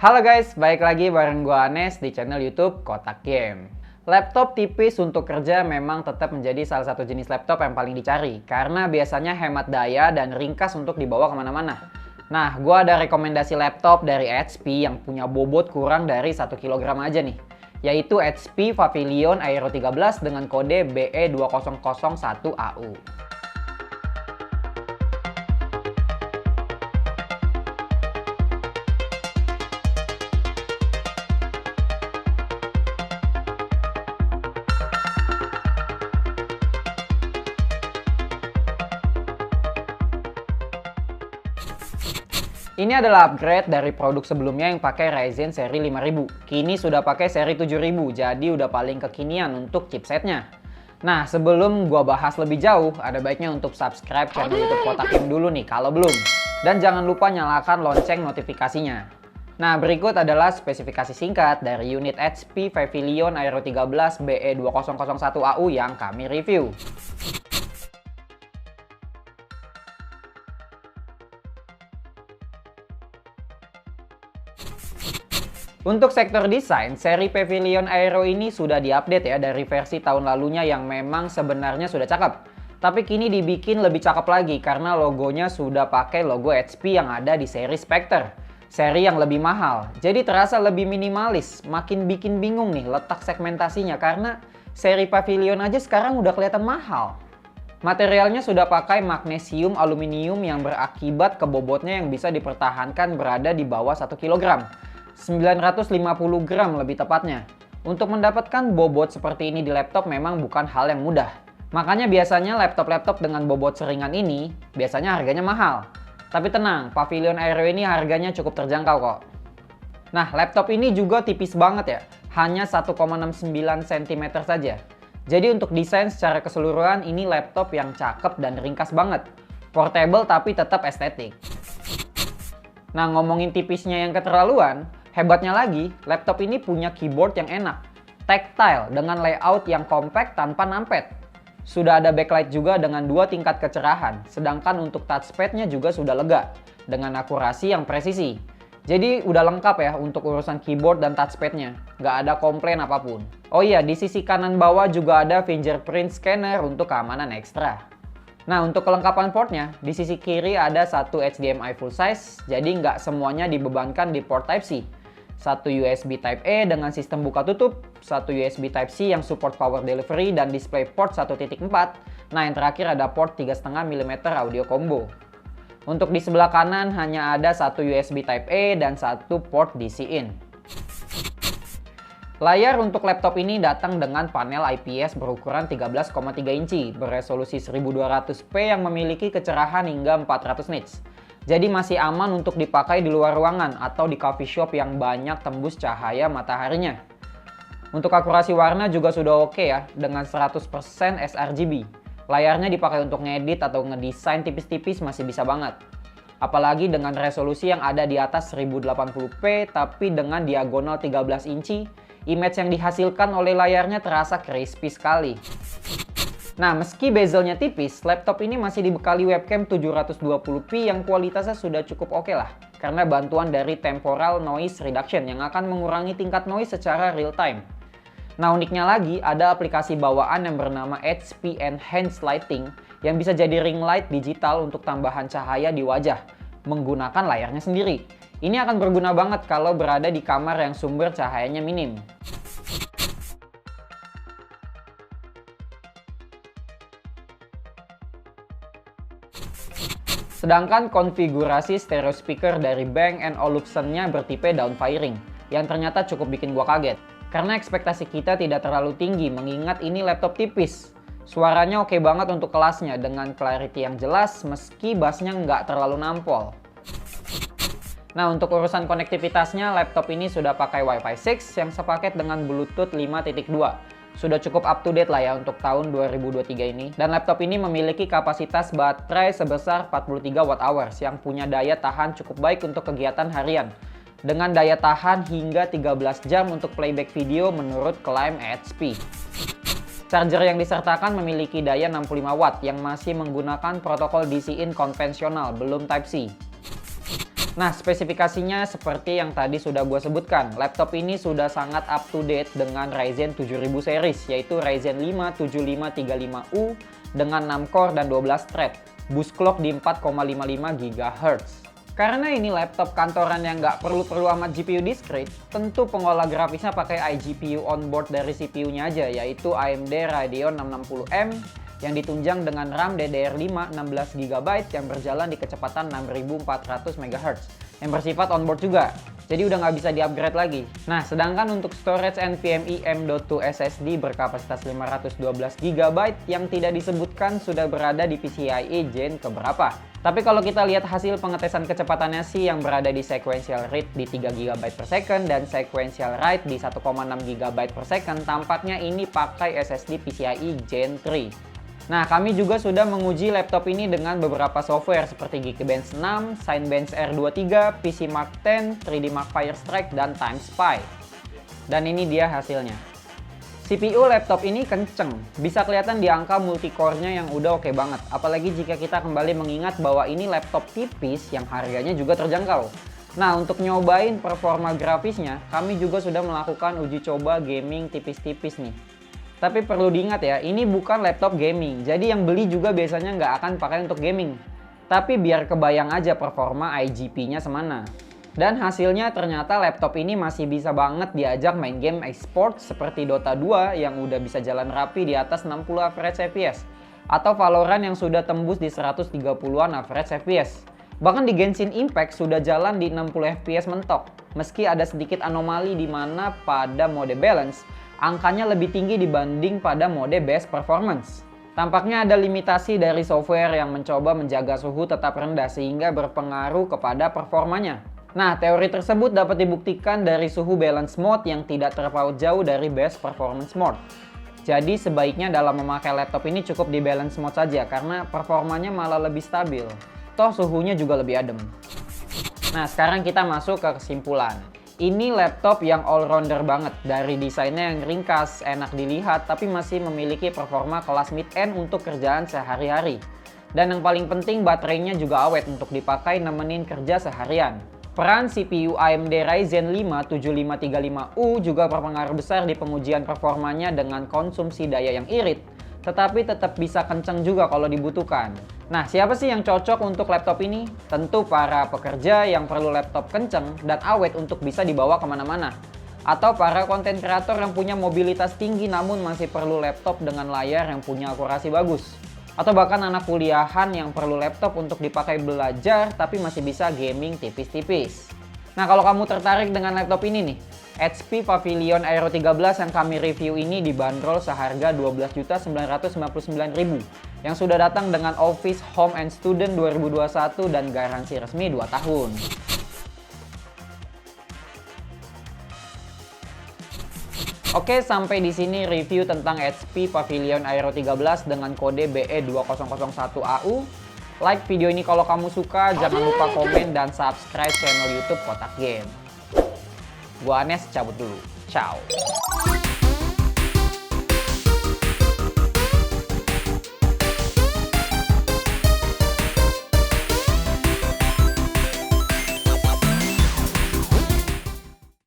Halo guys, balik lagi bareng gua Anes di channel YouTube Kotak Game. Laptop tipis untuk kerja memang tetap menjadi salah satu jenis laptop yang paling dicari karena biasanya hemat daya dan ringkas untuk dibawa kemana-mana. Nah, gua ada rekomendasi laptop dari HP yang punya bobot kurang dari 1 kg aja nih, yaitu HP Pavilion Aero 13 dengan kode BE2001AU. Ini adalah upgrade dari produk sebelumnya yang pakai Ryzen seri 5000. Kini sudah pakai seri 7000, jadi udah paling kekinian untuk chipsetnya. Nah, sebelum gua bahas lebih jauh, ada baiknya untuk subscribe channel YouTube Kotak Game dulu nih kalau belum. Dan jangan lupa nyalakan lonceng notifikasinya. Nah, berikut adalah spesifikasi singkat dari unit HP Pavilion Aero 13 BE2001AU yang kami review. Untuk sektor desain, seri Pavilion Aero ini sudah diupdate ya dari versi tahun lalunya yang memang sebenarnya sudah cakep. Tapi kini dibikin lebih cakep lagi karena logonya sudah pakai logo HP yang ada di seri Spectre. Seri yang lebih mahal, jadi terasa lebih minimalis, makin bikin bingung nih letak segmentasinya karena seri Pavilion aja sekarang udah kelihatan mahal. Materialnya sudah pakai magnesium aluminium yang berakibat kebobotnya yang bisa dipertahankan berada di bawah 1 kg. 950 gram lebih tepatnya. Untuk mendapatkan bobot seperti ini di laptop memang bukan hal yang mudah. Makanya biasanya laptop-laptop dengan bobot seringan ini biasanya harganya mahal. Tapi tenang, Pavilion Aero ini harganya cukup terjangkau kok. Nah, laptop ini juga tipis banget ya, hanya 1,69 cm saja. Jadi untuk desain secara keseluruhan ini laptop yang cakep dan ringkas banget. Portable tapi tetap estetik. Nah, ngomongin tipisnya yang keterlaluan, hebatnya lagi, laptop ini punya keyboard yang enak, tactile dengan layout yang compact tanpa numpad. Sudah ada backlight juga dengan 2 tingkat kecerahan, sedangkan untuk touchpadnya juga sudah lega, dengan akurasi yang presisi. Jadi udah lengkap ya untuk urusan keyboard dan touchpadnya, nggak ada komplain apapun. Oh iya, di sisi kanan bawah juga ada fingerprint scanner untuk keamanan ekstra. Nah, untuk kelengkapan portnya, di sisi kiri ada satu HDMI full size, jadi nggak semuanya dibebankan di port Type-C. Satu USB Type-A dengan sistem buka tutup, satu USB Type-C yang support power delivery dan display port 1.4. Nah, yang terakhir ada port 3,5 mm audio combo. Untuk di sebelah kanan hanya ada satu USB Type-A dan satu port DC-in. Layar untuk laptop ini datang dengan panel IPS berukuran 13,3 inci beresolusi 1200p yang memiliki kecerahan hingga 400 nits. Jadi masih aman untuk dipakai di luar ruangan atau di coffee shop yang banyak tembus cahaya mataharinya. Untuk akurasi warna juga sudah oke ya, dengan 100% sRGB. Layarnya dipakai untuk ngedit atau ngedesain tipis-tipis masih bisa banget. Apalagi dengan resolusi yang ada di atas 1080p tapi dengan diagonal 13 inci, image yang dihasilkan oleh layarnya terasa crispy sekali. Nah, meski bezelnya tipis, laptop ini masih dibekali webcam 720p yang kualitasnya sudah cukup oke lah. Karena bantuan dari temporal noise reduction yang akan mengurangi tingkat noise secara real time. Nah, uniknya lagi ada aplikasi bawaan yang bernama HP Enhanced Lighting yang bisa jadi ring light digital untuk tambahan cahaya di wajah menggunakan layarnya sendiri. Ini akan berguna banget kalau berada di kamar yang sumber cahayanya minim. Sedangkan konfigurasi stereo speaker dari Bang & Olufsen-nya bertipe downfiring, yang ternyata cukup bikin gua kaget. Karena ekspektasi kita tidak terlalu tinggi mengingat ini laptop tipis. Suaranya oke banget untuk kelasnya dengan clarity yang jelas meski bassnya nggak terlalu nampol. Nah, untuk urusan konektivitasnya, laptop ini sudah pakai Wi-Fi 6 yang sepaket dengan Bluetooth 5.2. Sudah cukup up to date lah ya untuk tahun 2023 ini. Dan laptop ini memiliki kapasitas baterai sebesar 43 Wh yang punya daya tahan cukup baik untuk kegiatan harian. Dengan daya tahan hingga 13 jam untuk playback video menurut klaim HP. Charger yang disertakan memiliki daya 65 Watt yang masih menggunakan protokol DC-in konvensional, belum Type-C. Nah, spesifikasinya seperti yang tadi sudah gue sebutkan. Laptop ini sudah sangat up to date dengan Ryzen 7000 series, yaitu Ryzen 5 7535U dengan 6 core dan 12 thread. Boost clock di 4,55 GHz. Karena ini laptop kantoran yang nggak perlu amat GPU discrete, tentu pengolah grafisnya pakai iGPU onboard dari CPU-nya aja, yaitu AMD Radeon 660M yang ditunjang dengan RAM DDR5 16GB yang berjalan di kecepatan 6400 MHz yang bersifat onboard juga. Jadi udah nggak bisa di-upgrade lagi. Nah, sedangkan untuk storage NVMe M.2 SSD berkapasitas 512GB yang tidak disebutkan sudah berada di PCIe Gen keberapa. Tapi kalau kita lihat hasil pengetesan kecepatannya sih yang berada di sequential read di 3GB per second dan sequential write di 1,6GB per second, tampaknya ini pakai SSD PCIe Gen 3. Nah, kami juga sudah menguji laptop ini dengan beberapa software seperti Geekbench 6, Cinebench R23, PC Mark 10, 3D Mark Firestrike, dan TimeSpy. Dan ini dia hasilnya. CPU laptop ini kenceng, bisa kelihatan di angka multicore-nya yang udah oke banget. Apalagi jika kita kembali mengingat bahwa ini laptop tipis yang harganya juga terjangkau. Nah, untuk nyobain performa grafisnya, kami juga sudah melakukan uji coba gaming tipis-tipis nih. Tapi perlu diingat ya, ini bukan laptop gaming. Jadi yang beli juga biasanya nggak akan pakai untuk gaming. Tapi biar kebayang aja performa IGP-nya semana. Dan hasilnya ternyata laptop ini masih bisa banget diajak main game e-sport seperti Dota 2 yang udah bisa jalan rapi di atas 60 average FPS. Atau Valorant yang sudah tembus di 130-an average FPS. Bahkan di Genshin Impact sudah jalan di 60 FPS mentok. Meski ada sedikit anomali di mana pada mode balance, angkanya lebih tinggi dibanding pada mode best performance. Tampaknya ada limitasi dari software yang mencoba menjaga suhu tetap rendah sehingga berpengaruh kepada performanya. Nah, teori tersebut dapat dibuktikan dari suhu balance mode yang tidak terpaut jauh dari best performance mode. Jadi sebaiknya dalam memakai laptop ini cukup di balance mode saja karena performanya malah lebih stabil. Toh suhunya juga lebih adem. Nah, sekarang kita masuk ke kesimpulan. Ini laptop yang all-rounder banget, dari desainnya yang ringkas, enak dilihat, tapi masih memiliki performa kelas mid-end untuk kerjaan sehari-hari. Dan yang paling penting, baterainya juga awet untuk dipakai nemenin kerja seharian. Peran CPU AMD Ryzen 5 7535U juga berpengaruh besar di pengujian performanya dengan konsumsi daya yang irit, tetapi tetap bisa kenceng juga kalau dibutuhkan. Nah, siapa sih yang cocok untuk laptop ini? Tentu para pekerja yang perlu laptop kenceng dan awet untuk bisa dibawa kemana-mana. Atau para konten kreator yang punya mobilitas tinggi namun masih perlu laptop dengan layar yang punya akurasi bagus. Atau bahkan anak kuliahan yang perlu laptop untuk dipakai belajar tapi masih bisa gaming tipis-tipis. Nah, kalau kamu tertarik dengan laptop ini nih, HP Pavilion Aero 13 yang kami review ini dibanderol seharga Rp12.999.000 yang sudah datang dengan Office Home and Student 2021 dan garansi resmi 2 tahun. Oke, sampai di sini review tentang HP Pavilion Aero 13 dengan kode BE2001AU. Like video ini kalau kamu suka, jangan lupa komen dan subscribe channel YouTube Kotak Game. Gua Anes cabut dulu. Ciao.